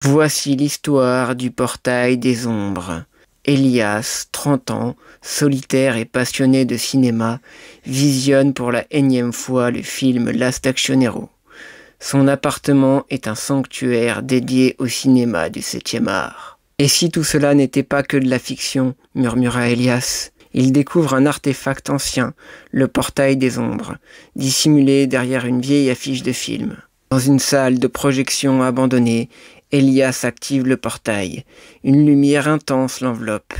Voici l'histoire du portail des ombres. Elias, 30 ans, solitaire et passionné de cinéma, visionne pour la énième fois le film Last Action Hero. Son appartement est un sanctuaire dédié au cinéma du 7e art. Et si tout cela n'était pas que de la fiction, murmura Elias, il découvre un artefact ancien, le portail des ombres, dissimulé derrière une vieille affiche de film. Dans une salle de projection abandonnée, Elias active le portail. Une lumière intense l'enveloppe.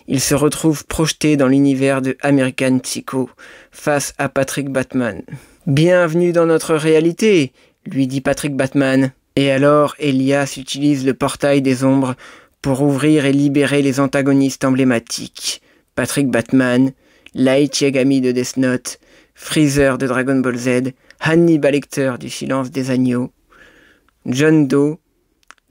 Il se retrouve projeté dans l'univers de American Psycho, face à Patrick Bateman. « Bienvenue dans notre réalité !» lui dit Patrick Bateman. Et alors, Elias utilise le portail des ombres pour ouvrir et libérer les antagonistes emblématiques. Patrick Bateman, Light Yagami de Death Note, Freezer de Dragon Ball Z, Hannibal Lecter du Silence des Agneaux, John Doe,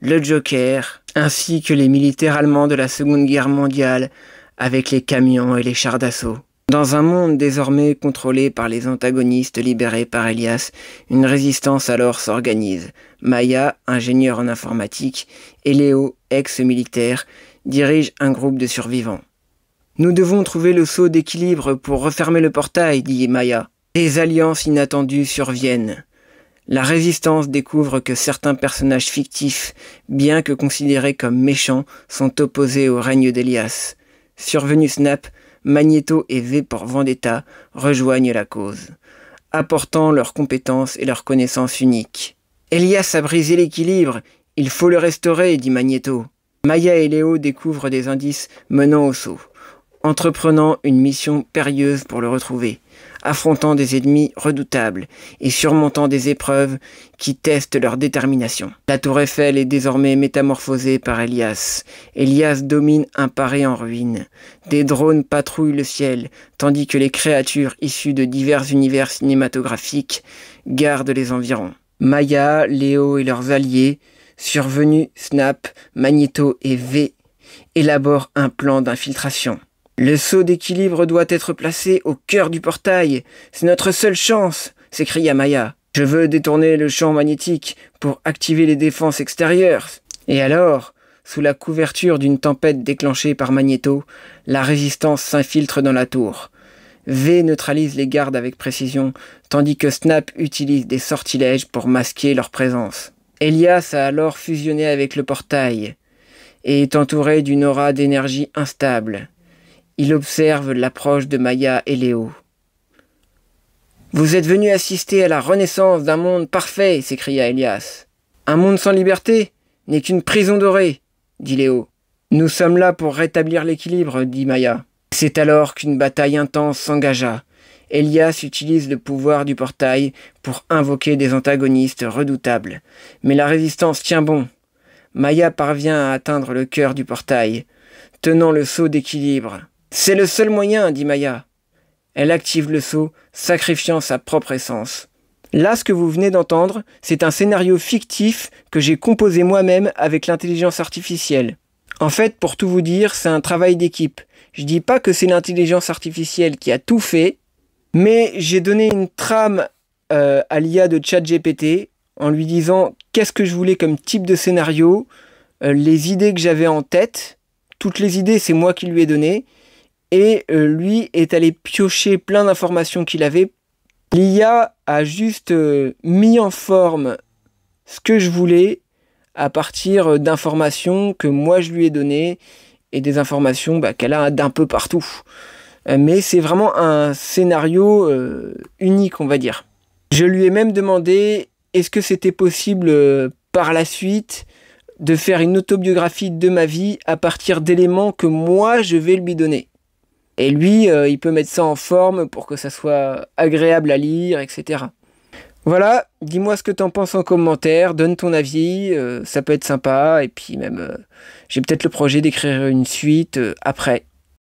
le Joker, ainsi que les militaires allemands de la Seconde Guerre mondiale avec les camions et les chars d'assaut. Dans un monde désormais contrôlé par les antagonistes libérés par Elias, une résistance alors s'organise. Maya, ingénieur en informatique, et Léo, ex-militaire, dirigent un groupe de survivants. « Nous devons trouver le sceau d'équilibre pour refermer le portail, dit Maya. Des alliances inattendues surviennent. La résistance découvre que certains personnages fictifs, bien que considérés comme méchants, sont opposés au règne d'Elias. Survenu Snap, Magneto et V pour Vendetta rejoignent la cause, apportant leurs compétences et leurs connaissances uniques. Elias a brisé l'équilibre, il faut le restaurer, dit Magneto. Maya et Léo découvrent des indices menant au sceau, entreprenant une mission périlleuse pour le retrouver, affrontant des ennemis redoutables et surmontant des épreuves qui testent leur détermination. La tour Eiffel est désormais métamorphosée par Elias. Elias domine un Paris en ruine. Des drones patrouillent le ciel, tandis que les créatures issues de divers univers cinématographiques gardent les environs. Maya, Léo et leurs alliés, survenus Snap, Magneto et V, élaborent un plan d'infiltration. Le sceau d'équilibre doit être placé au cœur du portail. C'est notre seule chance, s'écria Maya. Je veux détourner le champ magnétique pour activer les défenses extérieures. Et alors, sous la couverture d'une tempête déclenchée par Magneto, la résistance s'infiltre dans la tour. V neutralise les gardes avec précision, tandis que Snap utilise des sortilèges pour masquer leur présence. Elias a alors fusionné avec le portail et est entouré d'une aura d'énergie instable. Il observe l'approche de Maya et Léo. « Vous êtes venus assister à la renaissance d'un monde parfait !» s'écria Elias. « Un monde sans liberté n'est qu'une prison dorée !» dit Léo. « Nous sommes là pour rétablir l'équilibre !» dit Maya. C'est alors qu'une bataille intense s'engagea. Elias utilise le pouvoir du portail pour invoquer des antagonistes redoutables. Mais la résistance tient bon. Maya parvient à atteindre le cœur du portail, tenant le sceau d'équilibre. « C'est le seul moyen, dit Maya. » Elle active le sceau, sacrifiant sa propre essence. Là, ce que vous venez d'entendre, c'est un scénario fictif que j'ai composé moi-même avec l'intelligence artificielle. En fait, pour tout vous dire, c'est un travail d'équipe. Je dis pas que c'est l'intelligence artificielle qui a tout fait, mais j'ai donné une trame à l'IA de ChatGPT en lui disant qu'est-ce que je voulais comme type de scénario, les idées que j'avais en tête. Toutes les idées, c'est moi qui lui ai donné. Et lui est allé piocher plein d'informations qu'il avait. L'IA a juste mis en forme ce que je voulais à partir d'informations que moi je lui ai données et des informations qu'elle a d'un peu partout. Mais c'est vraiment un scénario unique, on va dire. Je lui ai même demandé est-ce que c'était possible par la suite de faire une autobiographie de ma vie à partir d'éléments que moi je vais lui donner. Et lui, il peut mettre ça en forme pour que ça soit agréable à lire, etc. Voilà, dis-moi ce que t'en penses en commentaire, donne ton avis, ça peut être sympa, et puis même, j'ai peut-être le projet d'écrire une suite après.